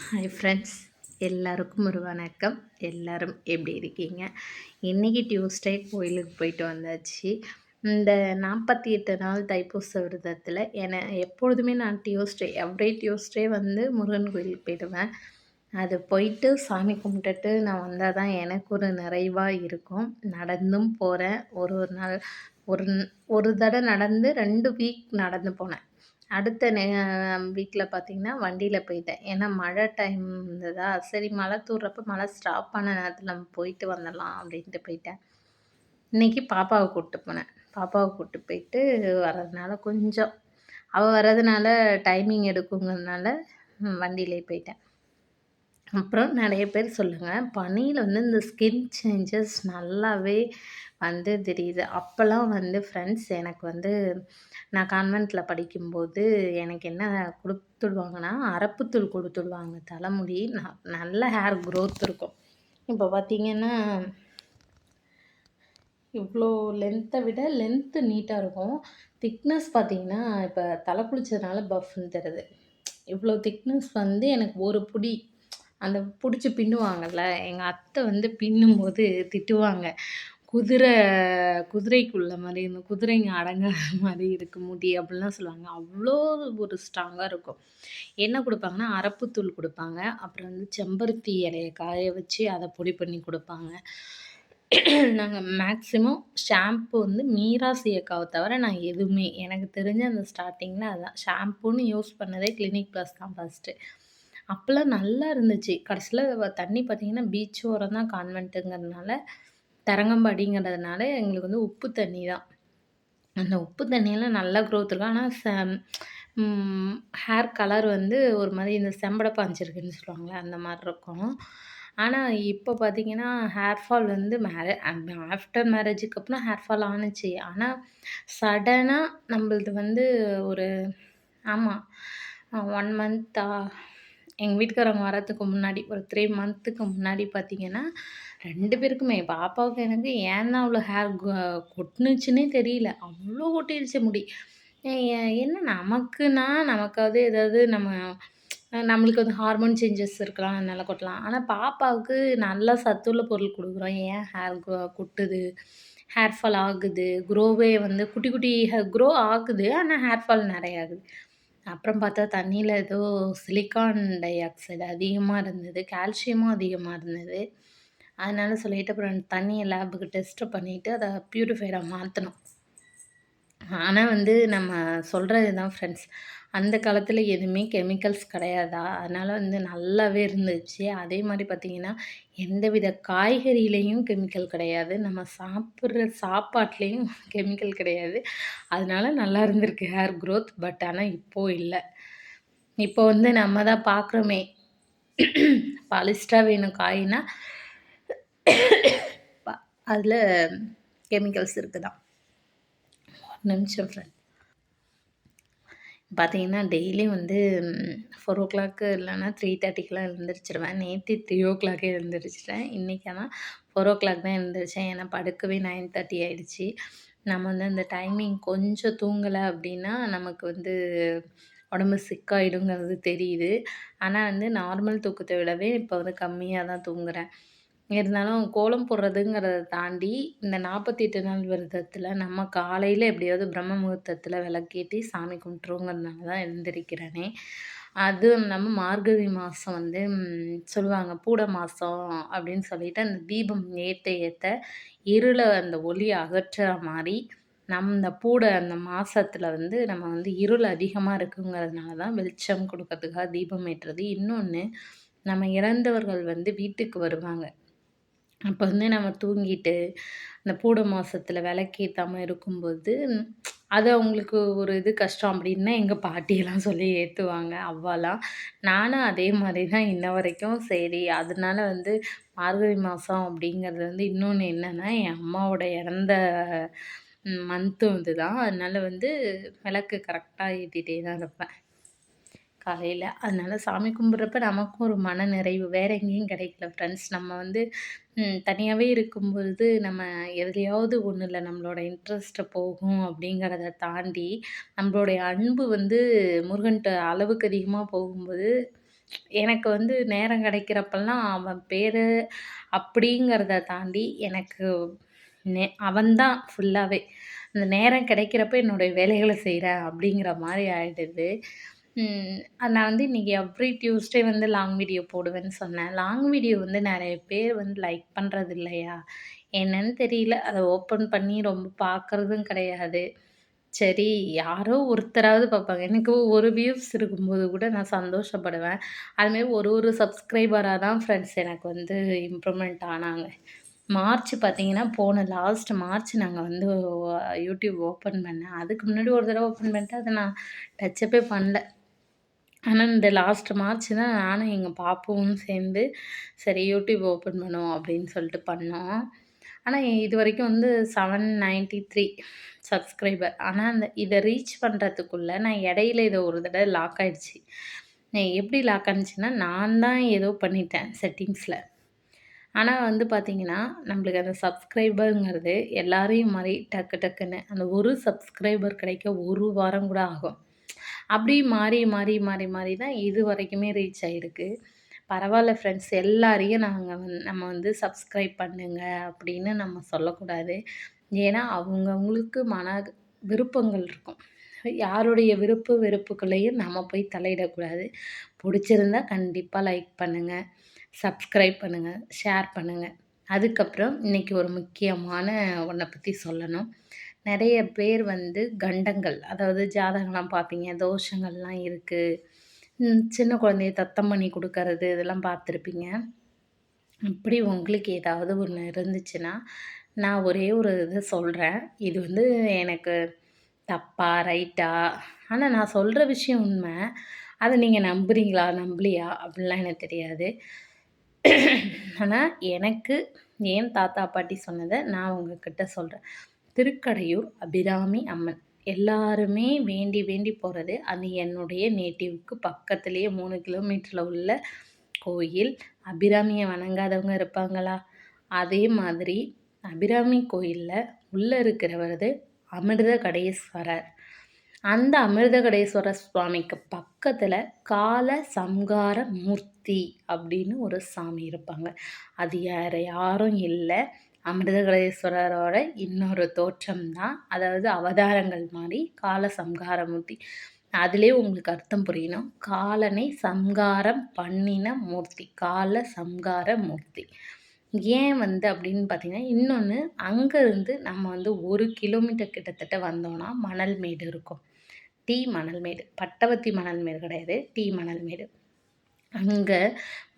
Hi friends, எல்லாருக்கும் ஒரு வணக்கம். எல்லாரும் எப்படி இருக்கீங்க? இன்றைக்கி டியூஸ்டே கோயிலுக்கு போயிட்டு வந்தாச்சு. இந்த 48 நாள் தைப்பூச விரதத்தில் எப்பொழுதுமே நான் எவ்ரி டியூஸ்டே வந்து முருகன் கோயிலுக்கு போயிடுவேன். அது போயிட்டு சாமி கும்பிட்டுட்டு நான் வந்தால் தான் எனக்கு ஒரு நிறைவாக இருக்கும். நடந்தும் போகிறேன். ஒரு ஒரு நாள் ஒரு ஒரு தடவை நடந்து 2 வீக் நடந்து போனேன். அடுத்த வீக்கில் பார்த்திங்கன்னா வண்டியில் போயிட்டேன். ஏன்னா மழை டைம் இருந்ததா, சரி மழை தூர்றப்போ மழை ஸ்டாப் ஆன நேரத்தில் நம்ம போயிட்டு வந்துடலாம் அப்படின்ட்டு போயிட்டேன். இன்றைக்கி பாப்பாவை கூப்பிட்டு போனேன். பாப்பாவை கூப்பிட்டு போயிட்டு வர்றதுனால கொஞ்சம் அவள் வர்றதுனால டைமிங் எடுக்குங்கிறதுனால வண்டியிலே போயிட்டேன். அப்புறம் நிறைய பேர் சொல்லுங்கள், பனியில் வந்து இந்த ஸ்கின் சேஞ்சஸ் நல்லாவே வந்து தெரியுது. அப்போல்லாம் வந்து ஃப்ரெண்ட்ஸ் எனக்கு வந்து நான் கான்வென்ட்டில் படிக்கும்போது எனக்கு என்ன கொடுத்துடுவாங்கன்னா, அரப்புத்தூள் கொடுத்துடுவாங்க. தலைமுடி நல்ல ஹேர் க்ரோத் இருக்கும். இப்போ பார்த்திங்கன்னா இவ்வளோ லென்த்தை விட லென்த்து நீட்டாக இருக்கும். திக்னஸ் பார்த்திங்கன்னா இப்போ தலை குளித்ததுனால பஃப்னு தருது. இவ்வளோ திக்னஸ் வந்து எனக்கு ஒரு புடி அந்த பிடிச்சி பின்னுவாங்கள்ல, எங்கள் அத்தை வந்து பின்னும்போது திட்டுவாங்க. குதிரைக்குள்ள மாதிரி இந்த குதிரைங்க அடங்காத மாதிரி இருக்கு முடி அப்படிலாம் சொல்லுவாங்க. அவ்வளோ ஒரு ஸ்ட்ராங்காக இருக்கும். என்ன கொடுப்பாங்கன்னா, அரப்புத்தூள் கொடுப்பாங்க. அப்புறம் வந்து செம்பருத்தி இலைய காய வச்சு அதை பொடி பண்ணி கொடுப்பாங்க. நாங்கள் மேக்ஸிமம் ஷாம்பு வந்து மீரா சீயக்காவை தவிர நான் எதுவுமே எனக்கு தெரிஞ்ச அந்த ஸ்டார்டிங்கில் அதுதான் ஷாம்புன்னு யூஸ் பண்ணதே கிளினிக் ப்ளஸ் தான் ஃபஸ்ட்டு. அப்போல்லாம் நல்லா இருந்துச்சு. கடைசியில் தண்ணி பார்த்திங்கன்னா பீச் ஓரம் தான் கான்வென்ட்டுங்கிறதுனால, தரங்கம்பாடிங்கிறதுனால எங்களுக்கு வந்து உப்பு தண்ணி தான். அந்த உப்பு தண்ணியெல்லாம் நல்லா க்ரோத் இருக்கும். ஆனால் ஹேர் கலர் வந்து ஒரு மாதிரி இந்த செம்பட பாஞ்சிருக்குன்னு சொல்லுவாங்கள்ல, அந்த மாதிரி இருக்கும். ஆனால் இப்போ பார்த்திங்கன்னா ஹேர் ஃபால் வந்து ஆஃப்டர் மேரேஜுக்கு அப்புறம் ஹேர் ஃபால் ஆணுச்சு. ஆனால் சடனாக நம்மளது வந்து ஒரு ஆமாம் 1 மந்த்தா எங்கள் வீட்டுக்காரவங்க வரத்துக்கு முன்னாடி ஒரு 3 மந்த்துக்கு முன்னாடி பார்த்திங்கன்னா 2 பேருக்குமே பாப்பாவுக்கு எனக்கு ஏன் தான் அவ்வளோ ஹேர் கொட்டுனுச்சுன்னே தெரியல. அவ்வளோ கொட்டிடுச்சு முடி. என்ன நமக்காவது ஏதாவது நம்மளுக்கு வந்து ஹார்மோன் சேஞ்சஸ் இருக்கலாம், அதனால கொட்டலாம். ஆனால் பாப்பாவுக்கு நல்லா சத்துள்ள பொருள் கொடுக்குறோம், ஏன் ஹேர் கொட்டுது, ஹேர் ஃபால் ஆகுது, க்ரோவே வந்து குட்டி குட்டி க்ரோ ஆகுது, ஆனால் ஹேர் ஃபால் நிறைய ஆகுது. அப்புறம் பார்த்தா தண்ணியில் ஏதோ சிலிக்கான் டை ஆக்சைடு அதிகமாக இருந்தது, கால்சியமும் அதிகமாக இருந்தது. அதனால சொல்லிட்டு அப்புறம் தண்ணியை லேபுக்கு டெஸ்ட்டு பண்ணிவிட்டு அதை ப்யூரிஃபையராக மாற்றணும். ஆனால் வந்து நம்ம சொல்கிறது தான் ஃப்ரெண்ட்ஸ், அந்த காலத்தில் எதுவுமே கெமிக்கல்ஸ் கிடையாதா, அதனால் வந்து நல்லாவே இருந்துச்சு. அதே மாதிரி பார்த்திங்கன்னா எந்தவித காய்கறியிலையும் கெமிக்கல் கிடையாது, நம்ம சாப்பிட்ற சாப்பாட்லேயும் கெமிக்கல் கிடையாது. அதனால நல்லா இருந்திருக்கு ஹேர் க்ரோத். பட் ஆனால் இப்போது இல்லை. இப்போ வந்து நம்ம தான் பார்க்குறோமே, பாலிஸ்டராக வேணும் காயினா அதில் கெமிக்கல்ஸ் இருக்குதான். ஒரு நிமிஷம் ஃப்ரெண்ட். பார்த்திங்கன்னா டெய்லியும் வந்து 4:00 இல்லைன்னா 3:30க்கெலாம் எழுந்திரிச்சிருவேன். நேற்று 3:00 எழுந்திரிச்சிட்டேன். இன்றைக்கி ஆனால் 4:00 தான் எழுந்திரிச்சேன். ஏன்னா படுக்கவே 9:30 ஆகிடுச்சி. நம்ம வந்து அந்த டைமிங் கொஞ்சம் தூங்கலை அப்படின்னா நமக்கு வந்து உடம்பு சிக்காயிடுங்கிறது தெரியுது. ஆனால் வந்து நார்மல் தூக்கத்தை விடவே இப்போ வந்து கம்மியாக தான் தூங்குகிறேன். இருந்தாலும் கோலம் போடுறதுங்கிறத தாண்டி இந்த 48 நாள் விரதத்தில் நம்ம காலையில் எப்படியாவது பிரம்ம முகூர்த்தத்தில் விளக்கேற்றி சாமி கும்பிட்ருவோங்கிறதுனால தான் எழுந்திரிக்கிறேனே. அதுவும் இல்லாமல் மார்கழி மாதம் வந்து சொல்லுவாங்க பூட மாதம் அப்படின்னு சொல்லிட்டு அந்த தீபம் ஏற்ற ஏற்ற இருளை அந்த ஒளியை அகற்றுற மாதிரி இந்த அந்த மாதத்தில் வந்து நம்ம வந்து இருள் அதிகமாக இருக்குங்கிறதுனால தான் வெளிச்சம் கொடுக்கறதுக்காக தீபம் ஏற்றுறது. இன்னொன்று, நம்ம இறந்தவர்கள் வந்து வீட்டுக்கு வருவாங்க. அப்போ வந்து நம்ம தூங்கிட்டு அந்த பூட மாதத்தில் விளக்கேத்தாமல் இருக்கும்போது அது அவங்களுக்கு ஒரு கஷ்டம் அப்படின்னா எங்கள் பாட்டியெல்லாம் சொல்லி ஏற்றுவாங்க, அவ்வாலாம். நானும் அதே மாதிரி தான் இன்ன வரைக்கும். சரி, அதனால வந்து மார்கழி மாதம் அப்படிங்கிறது வந்து இன்னொன்று என்னென்னா, என் அம்மாவோட இறந்த மந்த்தும் இதுதான். அதனால வந்து விளக்கு கரெக்டாக ஏற்றிட்டே தான் இருப்பேன் காலையில். அதனால் சாமி கும்பிட்றப்ப நமக்கும் ஒரு மன நிறைவு வேறு எங்கேயும் கிடைக்கல ஃப்ரெண்ட்ஸ். நம்ம வந்து தனியாகவே இருக்கும்பொழுது நம்ம எதுலையாவது ஒன்றில் நம்மளோட இன்ட்ரெஸ்ட்டை போகும் அப்படிங்கிறத தாண்டி நம்மளுடைய அன்பு வந்து முருகன்கிட்ட அளவுக்கு அதிகமாக போகும்போது எனக்கு வந்து நேரம் கிடைக்கிறப்பலாம் அவன் பேரு அப்படிங்கிறத தாண்டி எனக்கு அவன் தான் ஃபுல்லாவே. அந்த நேரம் கிடைக்கிறப்ப என்னுடைய வேலைகள செய்றேன் அப்படிங்கிற மாரி ஆயிடுது. நான் வந்து இன்னைக்கு எவ்ரி டியூஸ்டே வந்து லாங் வீடியோ போடுவேன்னு சொன்னேன். லாங் வீடியோ வந்து நெறைய பேர் வந்து லைக் பண்றது இல்லையா? என்னன்னு தெரியல. அத ஓப்பன் பண்ணி ரொம்ப பார்க்கறதும் கிடையாது. சரி, யாரோ ஒருத்தராவது பார்ப்பாங்க. எனக்கு ஒரு வியூஸ் இருக்கும்போது கூட நான் சந்தோஷப்படுவேன். அதுமாரி ஒரு ஒரு சப்ஸ்கிரைபரா தான் ஃப்ரெண்ட்ஸ் எனக்கு வந்து இம்ப்ரூவ்மெண்ட் ஆனாங்க. மார்ச் பார்த்தீங்கன்னா, போன லாஸ்ட் மார்ச் நாங்க வந்து யூடியூப் ஓப்பன் பண்ணேன். அதுக்கு முன்னாடி ஒரு தடவ ஓப்பன் பண்ணிட்டு அத நான் டச்சப்பே பண்ணல. ஆனா, இந்த லாஸ்ட் மார்ச் தான் நானும் எங்க பாப்புவும் சேர்ந்து, சரி யூடியூப் ஓப்பன் பண்ணுவோம் அப்படின்னு சொல்லிட்டு பண்ணோம். ஆனா, இதுவரைக்கும் வந்து 793 சப்ஸ்கிரைபர். ஆனா, இத ரீச் பண்றதுக்குள்ள நான் இடையில இத ஒரு தடவ லாக் ஆயிடுச்சு. எப்படி லாக் ஆனுச்சுன்னா, நான் தான் ஏதோ பண்ணிட்டேன் செட்டிங்ஸ்ல. ஆனா வந்து பார்த்தீங்கன்னா, நம்மளுக்கு அந்த சப்ஸ்கிரைபர்ங்கிறது எல்லாரையும் மாரி டக்கு டக்குன்னு அந்த ஒரு சப்ஸ்கிரைபர் கிடைக்க 1 வாரம் கூட ஆகும். அப்படி மாறி, மாறி, மாறி, மாறி தான் இதுவரைக்குமே ரீச் ஆயிருக்கு. பரவால்ல ஃப்ரெண்ட்ஸ் எல்லாரையும் நம்ம வந்து சப்ஸ்கிரைப் பண்ணுங்க அப்படின்னு நம்ம சொல்லக்கூடாது. ஏன்னா, அவங்கவங்களுக்கு விருப்பங்கள் இருக்கும். யாருடைய விருப்பு வெறுப்புகளையும் நம்ம போய் தலையிடக்கூடாது. புடிச்சிருந்தா கண்டிப்பா லைக் பண்ணுங்க. சப்ஸ்கிரைப் பண்ணுங்க, ஷேர் பண்ணுங்க. அதுக்கப்புறம் இன்னைக்கு ஒரு முக்கியமான ஒண்ண பத்தி சொல்லணும். நெறைய பேர் வந்து கண்டங்கள், அதாவது ஜாதகம்லாம் பார்ப்பீங்க, தோஷங்கள்லாம் இருக்கு. சின்ன குழந்தைய தத்தம் பண்ணி குடுக்கறது, இதெல்லாம் பார்த்துருப்பீங்க. அப்படி உங்களுக்கு ஏதாவது ஒண்ணு இருந்துச்சுன்னா, நான் ஒரே ஒரு இது சொல்றேன். இது வந்து எனக்கு தப்பா, ரைட்டா? ஆனா நான் சொல்ற விஷயம் உண்ம. அத நீங்க நம்புறீங்களா? நம்பலையா? அப்படிலாம் எனக்கு தெரியாது. ஆனா, எனக்கு என் தாத்தா, பாட்டி சொன்னத நான் உங்ககிட்ட சொல்றேன். திருக்கடையூர் அபிராமி அம்மன். எல்லாருமே வேண்டி வேண்டி போறது. அது என்னுடைய நேட்டிவ்க்கு பக்கத்திலேயே 3 கிலோமீட்டர்ல உள்ள கோயில். அபிராமிய வணங்காதவங்க இருப்பாங்களா? அதே மாதிரி அபிராமி கோயில்ல உள்ள இருக்கிறவரது அமிர்தகடேஸ்வரர். அந்த அமிர்தகடேஸ்வரர் சுவாமிக்கு பக்கத்துல கால சம்கார மூர்த்தி அப்படின்னு ஒரு சாமி இருப்பாங்க. அது யாரும் இல்ல. அமிர்தகடேஸ்வரரோட இன்னொரு தோற்றம் தான். அதாவது அவதாரங்கள் மாரி கால சம்ஹாரமூர்த்தி. அதிலயே உங்களுக்கு அர்த்தம் புரியணும். காலனை சம்ஹாரம் பண்ணின மூர்த்தி. கால சம்ஹார மூர்த்தி. ஏன் வந்து அப்படின்னு பார்த்தீங்கன்னா, இன்னொன்னு அங்கருந்து நம்ம வந்து 1 கிலோமீட்டர் கிட்டத்தட்ட வந்தோம்னா மணல் மேடு இருக்கும். டீ மணல் மேடு. பட்டவர்த்தி மணல் மேடு கிடையாது. டீ மணல் மேடு. அங்க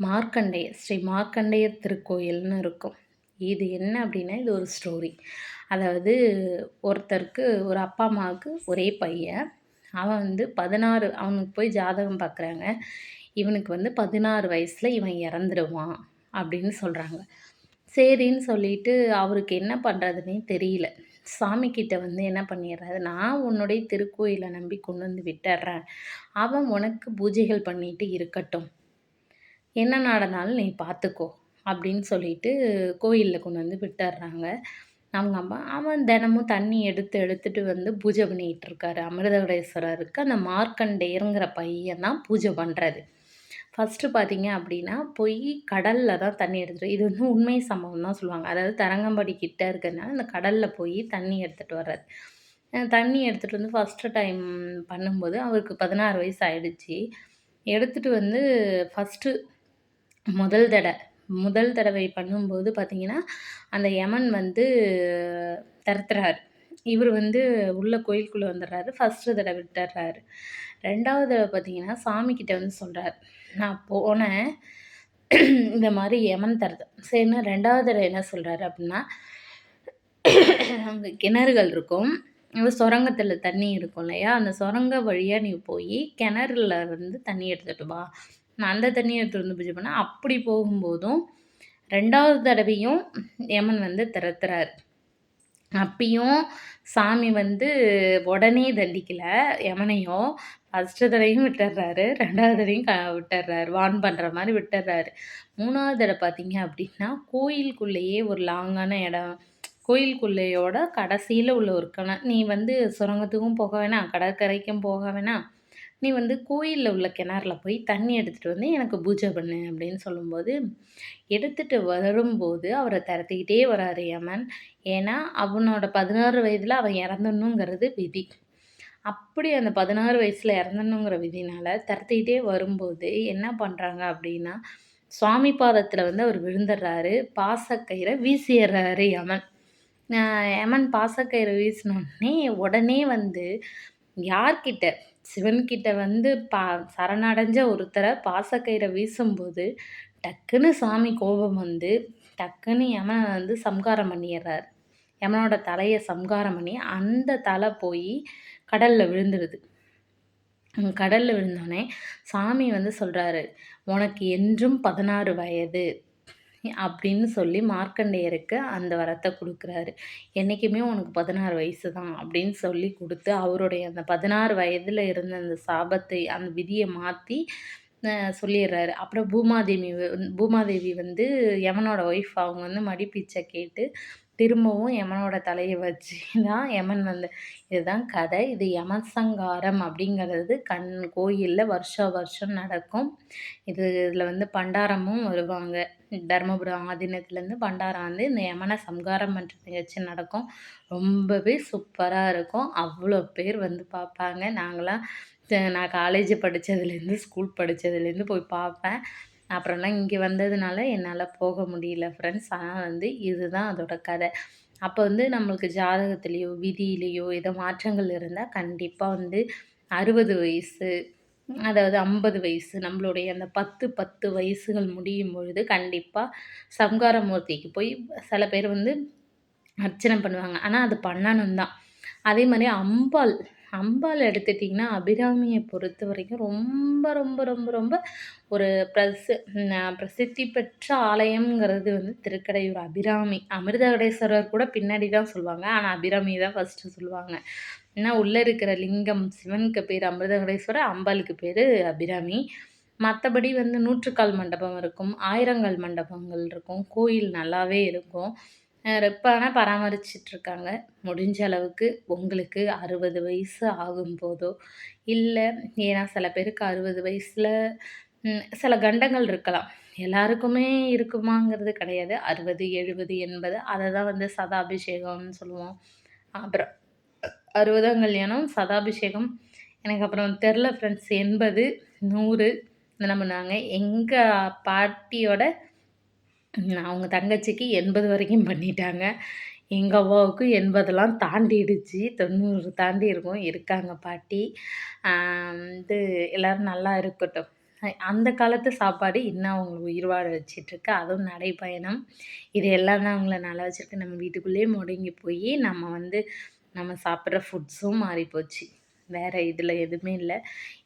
மார்க்கண்டேயர் ஸ்ரீ மார்க்கண்டேயர் திருக்கோயில்னு இருக்கும். இது என்ன அப்படின்னா, இது ஒரு ஸ்டோரி. அதாவது ஒருத்தருக்கு ஒரு அப்பா, அம்மாவுக்கு ஒரே பையன். அவன் வந்து 16 அவனுக்கு போய் ஜாதகம் பார்க்குறாங்க. இவனுக்கு வந்து 16 வயசுல இவன் இறந்துருவான் அப்படின்னு சொல்றாங்க. சரின்னு சொல்லிட்டு அவருக்கு என்ன பண்றதுன்னே தெரியல. சாமிக்கிட்ட வந்து என்ன பண்ணிடுறாரு, "நான் உன்னுடைய திருக்கோயில நம்பி கொண்டு வந்து விட்டுர்றேன். அவன் உனக்கு பூஜைகள் பண்ணிட்டு இருக்கட்டும். என்ன நடந்தாலும் நீ பார்த்துக்கோ." அப்படின்னு சொல்லிட்டு கோயில்ல கொண்டு வந்து விட்டுர்றாங்க. அவங்க அம்மா. அவன் தினமும் தண்ணி எடுத்துட்டு வந்து பூஜை பண்ணிக்கிட்டு இருக்காரு. அமிர்தகடேஸ்வரருக்கு அந்த மார்க்கண்டேயர்ங்கிற பையன் தான் பூஜை பண்றது. ஃபர்ஸ்ட்டு பார்த்தீங்க அப்படின்னா, போய் கடல்ல தான் தண்ணி எடுத்துட்டு இது வந்து உண்மை சம்பவம் தான் சொல்லுவாங்க. அதாவது தரங்கம்பாடி கிட்ட இருக்கிறதுனால, அந்த கடல்ல போய் தண்ணி எடுத்துட்டு வர்றாரு. தண்ணி எடுத்துட்டு வந்து ஃபர்ஸ்ட்டு டைம் பண்ணும்போது அவருக்கு 16 வயசு ஆயிடுச்சு. எடுத்துட்டு வந்து ஃபர்ஸ்ட்டு முதல் தட முதல் தடவை பண்ணும்போது பார்த்தீங்கன்னா, அந்த யமன் வந்து தடுத்துறாரு. இவரு வந்து உள்ள கோயிலுக்குள்ள வந்துடுறாரு. ஃபர்ஸ்ட்டு தடவ விட்டுர்றாரு. 2வது தடவ பார்த்தீங்கன்னா, சாமிகிட்ட வந்து சொல்றாரு. நான் போனேன். இந்த மாரி யமன் தடுத்து சரின்னு 2வது தடவ என்ன சொல்றாரு அப்டின்னா, அங்க கிணறுகள் இருக்கும். சுரங்கத்தில தண்ணி இருக்கும் இல்லையா? அந்த சுரங்க வழியா நீ போயி கிணறுல வந்து தண்ணி எடுத்துட்டு வா. நான் அந்த தண்ணிய எடுத்துட்டு வந்து பூஜை பண்ணேன். அப்படி போகும்போதும் 2வது தடவையும் யமன் வந்து திறத்துறாரு. அப்பயும் சாமி வந்து உடனே தண்டிக்கல யமனையும். ஃபர்ஸ்ட்டு தடவையும் விட்டுர்றாரு. 2வது தடவையும் விட்டுர்றாரு. வார்ன் பண்ற மாரி விட்டுர்றாரு. 3வது தடவ பார்த்தீங்க அப்படின்னா, கோயிலுக்குள்ளேயே ஒரு லாங்கான இடம். கடைசியில உள்ள ஒரு நீ வந்து சுரங்கத்துக்கும் போக வேணாம், கடற்கரைக்கும் போக வேணாம். நீ வந்து கோயில்ல உள்ள கிணறுல போய் தண்ணி எடுத்துட்டு வந்து எனக்கு பூஜை பண்ணு அப்படின்னு சொல்லும்போது, எடுத்துட்டு வரும்போது அவர துரத்திக்கிட்டே வராரு யமன். ஏன்னா, அவனோட 16 வயதில அவன் இறந்துடணுங்கிறது விதி. அப்படி அந்த 16 வயசுல இறந்துடணுங்கிற விதினால துரத்திக்கிட்டே வரும்போது என்ன பண்றாங்க அப்படின்னா, சுவாமி பாதத்தில வந்து அவர் விழுந்துடுறாரு. பாசக்கயிற வீசிர்றாரு யமன். அ யமன் பாசக்கயிறு வீசினோனே, உடனே வந்து யார்கிட்ட? சிவன்கிட்ட வந்து சரணடைஞ்ச ஒருத்தர பாசக்கயிற வீசும்போது, டக்குன்னு சாமி கோபம் வந்து, டக்குன்னு யமன வந்து சம்ஹாரம் பண்ணிர்றாரு. யமனோட தலைய சம்ஹாரம் பண்ணி, அந்த தலை போயி கடல்ல விழுந்துருது. கடல்ல விழுந்தோனே, சாமி வந்து சொல்றாரு, "உனக்கு என்றும் 16 வயது." அப்படின்னு சொல்லி மார்க்கண்டேயருக்கு அந்த வரத்த குடுக்குறாரு. "என்னைக்குமே உனக்கு 16 வயசு தான்." அப்படின்னு சொல்லி குடுத்து, அவருடைய அந்த 16 வயதில இருந்த அந்த சாபத்தை, அந்த விதிய மாத்தி சொல்லிர்றாரு. அப்புறம் பூமாதேவி வந்து யமனோட ஒய்ஃப். அவங்க வந்து மடிப்பிச்ச கேட்டு, திரும்பவும் யமனோட தலைய வச்சு தான் யமன் வந்து இதுதான் கதை. இது யமசங்காரம் அப்படிங்கிறது கோயில்ல வருஷா வருஷம் நடக்கும். இதில வந்து பண்டாரமும் வருவாங்க. தர்மபுரம் ஆதீனத்துலேருந்து பண்டாரம் வந்து இந்த யமன சம்ஹாரம் பண்ற நிகழ்ச்சி நடக்கும். ரொம்பவே சூப்பரா இருக்கும். அவ்வளோ பேர் வந்து பார்ப்பாங்க. நான் காலேஜ் படிச்சதுலேருந்து, ஸ்கூல் படிச்சதுலேருந்து போய் பார்ப்பேன். அப்புறம்லாம் இங்கே வந்ததுனால என்னால போக முடியல ஃப்ரெண்ட்ஸ். ஆனா வந்து இதுதான் அதோட கதை. அப்போ வந்து நம்மளுக்கு ஜாதகத்திலயோ, விதியிலயோ ஏதோ மாற்றங்கள் இருந்தா கண்டிப்பா வந்து 60 வயசு, அதாவது 50 வயசு நம்மளுடைய அந்த 10 வயசுகள் முடியும் பொழுது கண்டிப்பா சம்ஹாரமூர்த்திக்கு போய் சில பேர் வந்து அர்ச்சனை பண்ணுவாங்க. ஆனா அது பண்ணணும் தான். அதே மாரி அம்பாள், அம்பாள் எடுத்துட்டிங்கன்னா, அபிராமிய பொறுத்தவரைக்கும் ரொம்ப, ரொம்ப, ரொம்ப, ரொம்ப ஒரு பிரசித்தி பெற்ற ஆலயம்ங்கிறது வந்து திருக்கடையூர் அபிராமி. அமிர்தகடேஸ்வரர் கூட பின்னாடி தான் சொல்லுவாங்க. ஆனா அபிராமிய தான் ஃபர்ஸ்ட்டு சொல்லுவாங்க. ஏன்னா உள்ள இருக்கிற லிங்கம் சிவனுக்கு பேரு அமிர்தகடேஸ்வரர், அம்பாளுக்கு பேரு அபிராமி. மத்தபடி வந்து நூற்றுக்கால் மண்டபம் இருக்கும். ஆயிரங்கால் மண்டபங்கள் இருக்கும். கோயில் நல்லாவே இருக்கும். இப்ப ஆனா பராமரிச்சுட்ருக்காங்க. முடிஞ்ச அளவுக்கு உங்களுக்கு 60 வயசு ஆகும்போதோ, இல்ல ஏன்னா சில பேருக்கு 60 வயசுல சில கண்டங்கள் இருக்கலாம். எல்லாருக்குமே இருக்குமாங்கிறது கிடையாது. 60, 70, 80 அத தான் வந்து சதாபிஷேகம்னு சொல்லுவோம். அப்புறம் 60ஆம் கல்யாணம், சதாபிஷேகம் எனக்கு அப்புறம் தெரில ஃப்ரெண்ட்ஸ் 80, 100 இதெல்லாம் பண்ணுவாங்க. எங்க பாட்டியோட அவங்க தங்கச்சிக்கு 80 வரைக்கும் பண்ணிட்டாங்க. எங்க அவ்வாவுக்கு 80லாம் தாண்டிடுச்சு. 90 தாண்டி இருக்கும். இருக்காங்க பாட்டி. வந்து எல்லாரும் நல்லா இருக்கட்டும். அந்த காலத்து சாப்பாடு இன்னும் அவங்கள உயிர் வாழ வச்சுட்ருக்கு. அதுவும் நடைப்பயணம். இது எல்லாம் தான் அவங்கள நல்லா வச்சிருக்கு. நம்ம வீட்டுக்குள்ளேயே முடங்கி போய் நம்ம சாப்பிட்ற ஃபுட்ஸும் மாறிப்போச்சு. வேற இதில எதுவுமே இல்ல.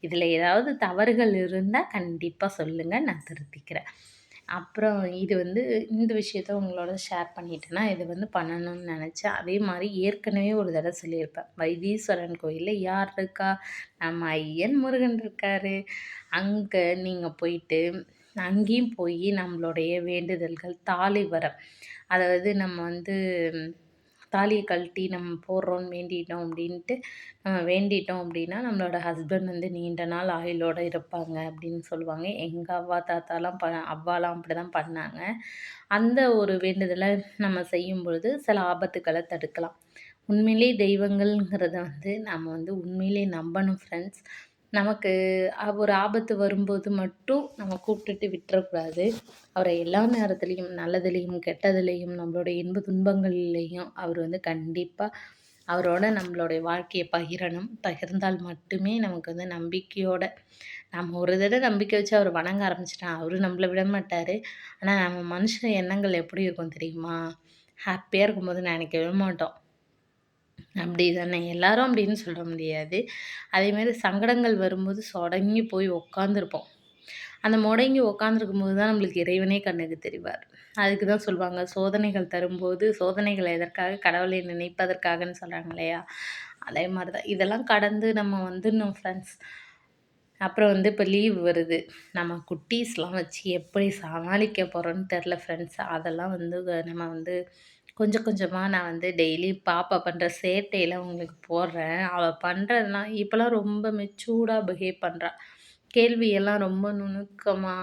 இதில ஏதாவது தவறுகள் இருந்தா கண்டிப்பா சொல்லுங்க. நான் திருத்திக்கிறேன். அப்புறம் இது வந்து இந்த விஷயத்த உங்களோட ஷேர் பண்ணிட்டேன்னா, இது வந்து பண்ணணும்னு நெனச்சேன். அதே மாரி ஏற்கனவே ஒரு தடவ சொல்லியிருப்பேன். வைத்தீஸ்வரன் கோயில்ல யார் இருக்கா? நம்ம ஐயன் முருகன் இருக்காரு. அங்க நீங்க போயிட்டு, அங்கேயும் போயி நம்மளுடைய வேண்டுதல்கள், தாலி வரம். அதாவது நம்ம வந்து தாலிய கழட்டி நம்ம போடுறோம்ன்னு வேண்டிட்டோம் அப்படின்ட்டு, நம்ம வேண்டிட்டோம் அப்படின்னா, நம்மளோட ஹஸ்பண்ட் வந்து நீண்ட நாள் ஆயுளோட இருப்பாங்க அப்படின்னு சொல்லுவாங்க. எங்க அவ்வா, தாத்தாலாம் அவ்வாலாம் அப்படிதான் பண்ணாங்க. அந்த ஒரு வேண்டுதல நம்ம செய்யும்பொழுது சில ஆபத்துக்கள தடுக்கலாம். உண்மையிலே தெய்வங்கள்ங்கிறத வந்து நம்ம வந்து உண்மையிலே நம்பணும் ஃப்ரெண்ட்ஸ். நமக்கு ஒரு ஆபத்து வரும்போது மட்டும் நம்ம கூப்பிட்டுட்டு விட்டுறக்கூடாது. அவர எல்லா நேரத்துலயும் நல்லதுலயும், கெட்டதுலயும், நம்மளுடைய இன்ப துன்பங்கள்லயும் அவர் வந்து கண்டிப்பா அவரோட நம்மளுடைய வாழ்க்கைய பகிரணும். பகிர்ந்தால் மட்டுமே நமக்கு வந்து நம்பிக்கையோட நம்ம ஒரு தடவ நம்பிக்கை வச்சு அவர வணங்க ஆரம்பிச்சுட்டா, அவரு நம்மள விட மாட்டாரு. ஆனா நம்ம மனுஷன் எண்ணங்கள் எப்படி இருக்கும் தெரியுமா? ஹேப்பியா இருக்கும்போது நெனைக்கவே மாட்டோம். அப்படி தானே எல்லாரும் அப்படின்னு சொல்ல முடியாது. அதேமாரி சங்கடங்கள் வரும்போது சொடங்கி போய் உட்காந்துருப்போம். அந்த முடங்கி உட்காந்துருக்கும்போது தான் நம்மளுக்கு இறைவனே கண்ணுக்கு தெரிவார். அதுக்கு தான் சொல்லுவாங்க, சோதனைகள் தரும்போது சோதனைகள் எதற்காக? கடவுளை நினைப்பதற்காகன்னு சொல்றாங்க இல்லையா? அதே மாரி தான். இதெல்லாம் கடந்து நம்ம வந்துடணும் ஃப்ரெண்ட்ஸ். அப்புறம் வந்து இப்போ லீவ் வருது. நம்ம குட்டீஸ்லாம் வச்சு எப்படி சமாளிக்க போறோம்ன்னு தெரில ஃப்ரெண்ட்ஸ். அதெல்லாம் வந்து நம்ம வந்து கொஞ்சம் கொஞ்சமா நான் வந்து டெய்லி பாப்பா பண்ற சேட்டையெல்லாம் உங்களுக்கு போடுறேன். அவ பண்றதெல்லாம் இப்பலாம் ரொம்ப மெச்சூர்டா பிஹேவ் பண்றா. கேள்வியெல்லாம் ரொம்ப நுணுக்கமா,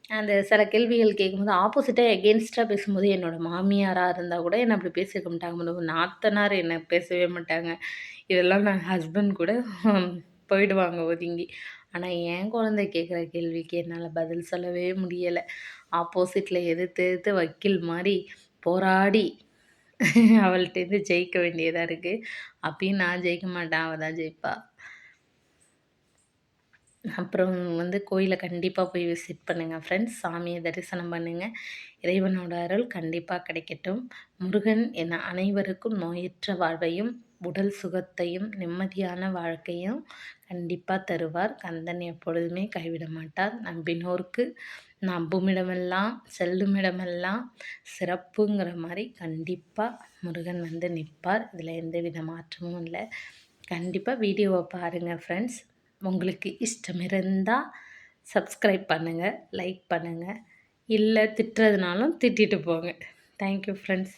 அந்த சில கேள்விகள் கேட்கும்போது ஆப்போசிட்டா எகெயின்ஸ்ட்டா பேசும்போது என்னோட மாமியாரா இருந்தா கூட என்ன அப்படி பேசியிருக்க மாட்டாங்க. நாத்தனார் என்ன பேசவே மாட்டாங்க. இதெல்லாம் நான் ஹஸ்பண்ட் கூட போயிடுவாங்க ஒதுங்கி. ஆனா என் குழந்தை கேட்குற கேள்விக்கு என்னால பதில் சொல்லவே முடியல. ஆப்போசிட்ல எதிர்த்து எதிர்த்து வக்கீல் மாரி போராடி அவள்ட்டேருந்து ஜெயிக்க வேண்டியதா இருக்கு. அப்பயும் நான் ஜெயிக்க மாட்டேன். அவ தான் ஜெயிப்பா. அப்புறம் வந்து கோயில கண்டிப்பா போய் விசிட் பண்ணுங்க ஃப்ரெண்ட்ஸ். சாமிய தரிசனம் பண்ணுங்க. இறைவனோட அருள் கண்டிப்பா கிடைக்கட்டும். முருகன் என அனைவருக்கும் நோயற்ற வாழ்வையும், உடல் சுகத்தையும், நிம்மதியான வாழ்க்கையும் கண்டிப்பா தருவார். கந்தன் எப்பொழுதுமே கைவிட மாட்டார். நம்பினோருக்கு நம்புமிடமெல்லாம், செல்லுமிடமெல்லாம் சிறப்புங்கிற மாரி கண்டிப்பா முருகன் வந்து நிப்பார். இதில எந்தவித மாற்றமும் இல்ல. கண்டிப்பா வீடியோவ பாருங்க ஃப்ரெண்ட்ஸ். உங்களுக்கு இஷ்டம் இருந்தா சப்ஸ்கிரைப் பண்ணுங்க, லைக் பண்ணுங்க. இல்ல திட்டுறதுனாலும் திட்டிட்டு போங்க. Thank you friends.